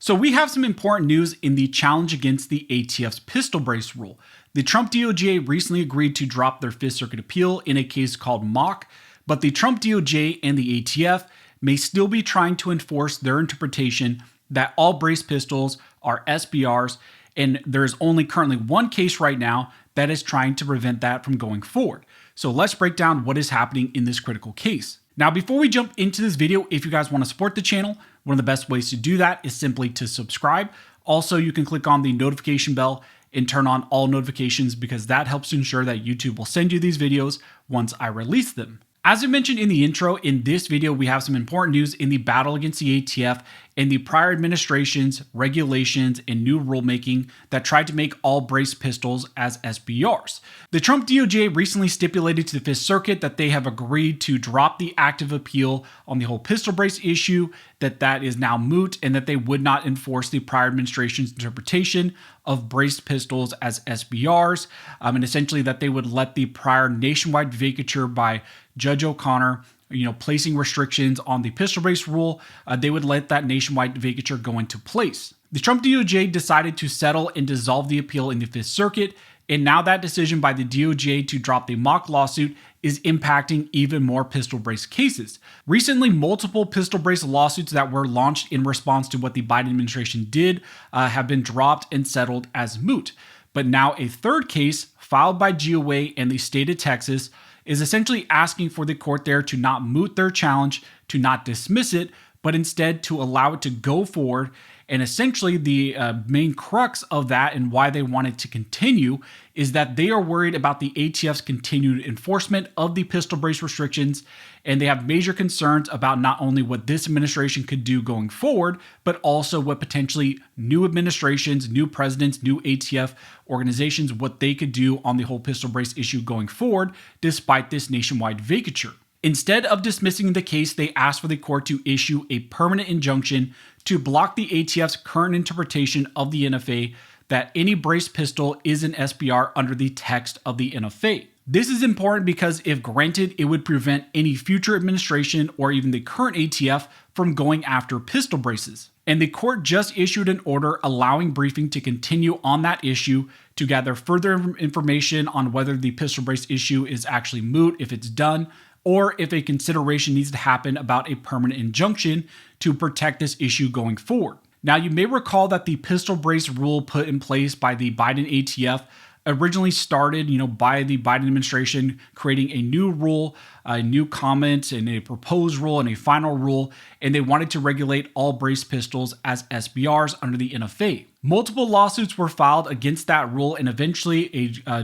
So we have some important news in the challenge against the ATF's pistol brace rule. The Trump DOJ recently agreed to drop their Fifth Circuit appeal in a case called Mock, but the Trump DOJ and the ATF may still be trying to enforce their interpretation that all brace pistols are SBRs, and there's only currently one case right now that is trying to prevent that from going forward. So let's break down what is happening in this critical case. Now, before we jump into this video, if you guys want to support the channel, one of the best ways to do that is simply to subscribe. Also, you can click on the notification bell and turn on all notifications because that helps to ensure that YouTube will send you these videos once I release them. As I mentioned in the intro, in this video, we have some important news in the battle against the ATF and the prior administration's regulations and new rulemaking that tried to make all brace pistols as SBRs. The Trump DOJ recently stipulated to the Fifth Circuit that they have agreed to drop the active appeal on the whole pistol brace issue, that is now moot, and that they would not enforce the prior administration's interpretation of braced pistols as SBRs, and essentially that they would let the prior nationwide vacature by Judge O'Connor, placing restrictions on the pistol brace rule, they would let that nationwide vacature go into place. The Trump DOJ decided to settle and dissolve the appeal in the Fifth Circuit, and now that decision by the DOJ to drop the mock lawsuit is impacting even more pistol brace cases. Recently, multiple pistol brace lawsuits that were launched in response to what the Biden administration did have been dropped and settled as moot. But now a third case filed by GOA and the state of Texas is essentially asking for the court there to not moot their challenge, to not dismiss it, but instead to allow it to go forward. And essentially the main crux of that and why they want it to continue is that they are worried about the ATF's continued enforcement of the pistol brace restrictions, and they have major concerns about not only what this administration could do going forward, but also what potentially new administrations, new presidents, new ATF organizations, what they could do on the whole pistol brace issue going forward, despite this nationwide vacature. Instead of dismissing the case, they asked for the court to issue a permanent injunction to block the ATF's current interpretation of the NFA that any brace pistol is an SBR under the text of the NFA. This is important because if granted, it would prevent any future administration or even the current ATF from going after pistol braces. And the court just issued an order allowing briefing to continue on that issue to gather further information on whether the pistol brace issue is actually moot, if it's done, or if a consideration needs to happen about a permanent injunction to protect this issue going forward. Now, you may recall that the pistol brace rule put in place by the Biden ATF originally started, by the Biden administration creating a new rule, a new comment, and a proposed rule and a final rule, and they wanted to regulate all brace pistols as SBRs under the NFA. Multiple lawsuits were filed against that rule, and eventually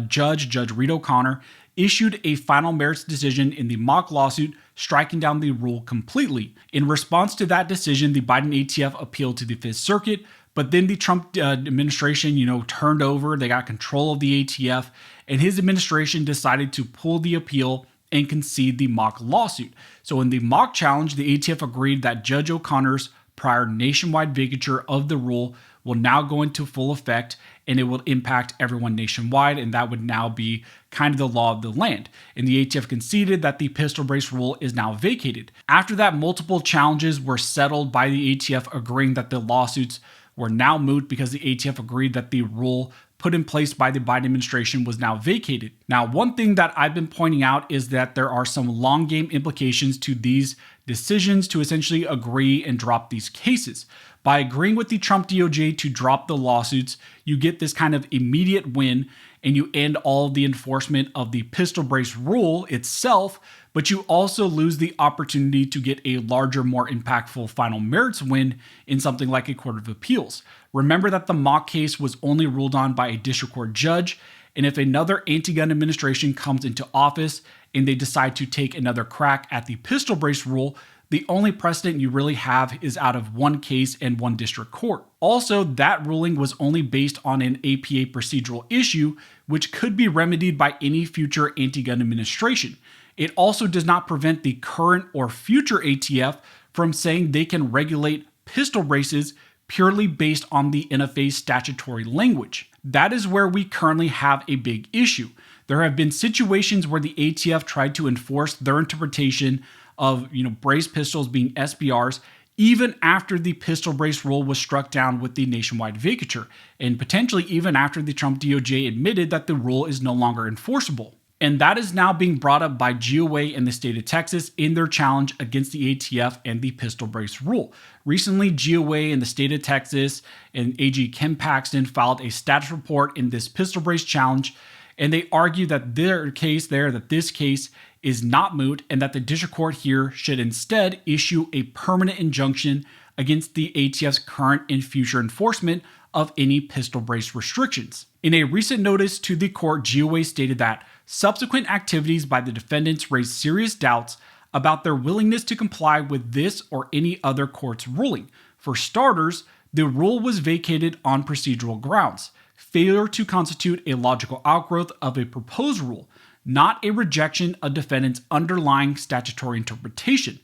Judge Reed O'Connor, issued a final merits decision in the mock lawsuit, striking down the rule completely. In response to that decision, the Biden ATF appealed to the Fifth Circuit, but then the Trump administration, turned over, they got control of the ATF, and his administration decided to pull the appeal and concede the mock lawsuit. So in the mock challenge, the ATF agreed that Judge O'Connor's prior nationwide vacature of the rule will now go into full effect, and it will impact everyone nationwide, and that would now be kind of the law of the land. And the ATF conceded that the pistol brace rule is now vacated. After that, multiple challenges were settled by the ATF, agreeing that the lawsuits were now moot because the ATF agreed that the rule put in place by the Biden administration was now vacated. Now, one thing that I've been pointing out is that there are some long game implications to these decisions to essentially agree and drop these cases. By agreeing with the Trump DOJ to drop the lawsuits, you get this kind of immediate win and you end all the enforcement of the pistol brace rule itself, but you also lose the opportunity to get a larger, more impactful final merits win in something like a court of appeals. Remember that the mock case was only ruled on by a district court judge, and if another anti-gun administration comes into office and they decide to take another crack at the pistol brace rule, the only precedent you really have is out of one case and one district court. Also, that ruling was only based on an APA procedural issue, which could be remedied by any future anti-gun administration. It also does not prevent the current or future ATF from saying they can regulate pistol braces purely based on the NFA's statutory language. That is where we currently have a big issue. There have been situations where the ATF tried to enforce their interpretation of brace pistols being SBRs even after the pistol brace rule was struck down with the nationwide vacatur, and potentially even after the Trump DOJ admitted that the rule is no longer enforceable. And that is now being brought up by GOA and the state of Texas in their challenge against the ATF and the pistol brace rule. Recently, GOA and the state of Texas and AG Ken Paxton filed a status report in this pistol brace challenge, and they argue that this case is not moot and that the district court here should instead issue a permanent injunction against the ATF's current and future enforcement of any pistol brace restrictions. In a recent notice to the court, GOA stated that subsequent activities by the defendants raised serious doubts about their willingness to comply with this or any other court's ruling. For starters, the rule was vacated on procedural grounds, failure to constitute a logical outgrowth of a proposed rule, not a rejection of defendants' underlying statutory interpretation.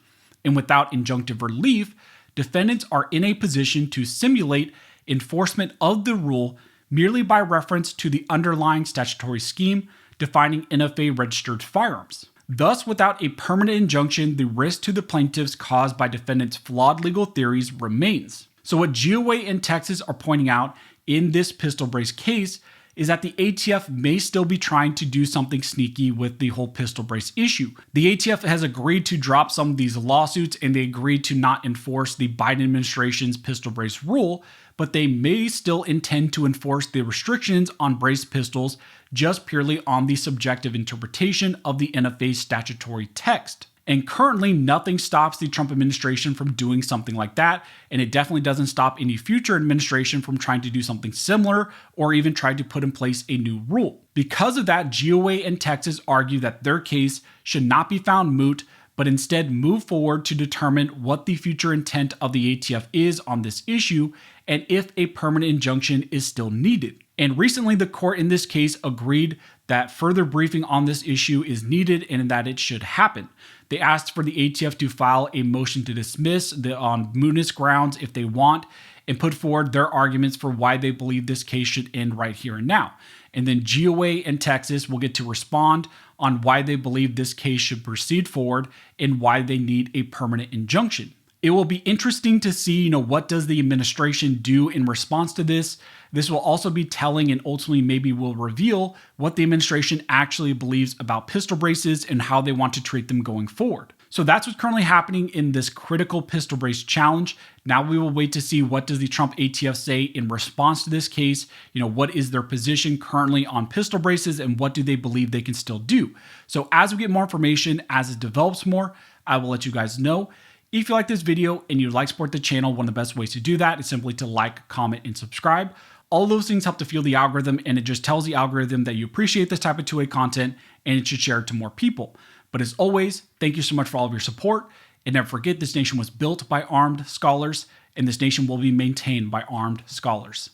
And without injunctive relief, defendants are in a position to simulate enforcement of the rule merely by reference to the underlying statutory scheme defining NFA-registered firearms. Thus, without a permanent injunction, the risk to the plaintiffs caused by defendants' flawed legal theories remains. So what GOA and Texas are pointing out in this pistol brace case is that the ATF may still be trying to do something sneaky with the whole pistol brace issue. The ATF has agreed to drop some of these lawsuits, and they agreed to not enforce the Biden administration's pistol brace rule, but they may still intend to enforce the restrictions on brace pistols just purely on the subjective interpretation of the NFA statutory text. And currently, nothing stops the Trump administration from doing something like that, and it definitely doesn't stop any future administration from trying to do something similar or even try to put in place a new rule. Because of that, GOA and Texas argue that their case should not be found moot, but instead move forward to determine what the future intent of the ATF is on this issue and if a permanent injunction is still needed. And recently, the court in this case agreed that further briefing on this issue is needed and that it should happen. They asked for the ATF to file a motion to dismiss on mootness grounds if they want, and put forward their arguments for why they believe this case should end right here and now. And then GOA and Texas will get to respond on why they believe this case should proceed forward and why they need a permanent injunction. It will be interesting to see, what does the administration do in response to this. This will also be telling and ultimately maybe will reveal what the administration actually believes about pistol braces and how they want to treat them going forward. So that's what's currently happening in this critical pistol brace challenge. Now we will wait to see what does the Trump ATF say in response to this case. What is their position currently on pistol braces and what do they believe they can still do? So as we get more information, as it develops more, I will let you guys know. If you like this video and you'd like to support the channel, one of the best ways to do that is simply to like, comment, and subscribe. All those things help to fuel the algorithm, and it just tells the algorithm that you appreciate this type of 2A content and it should share it to more people. But as always, thank you so much for all of your support. And never forget, this nation was built by armed scholars, and this nation will be maintained by armed scholars.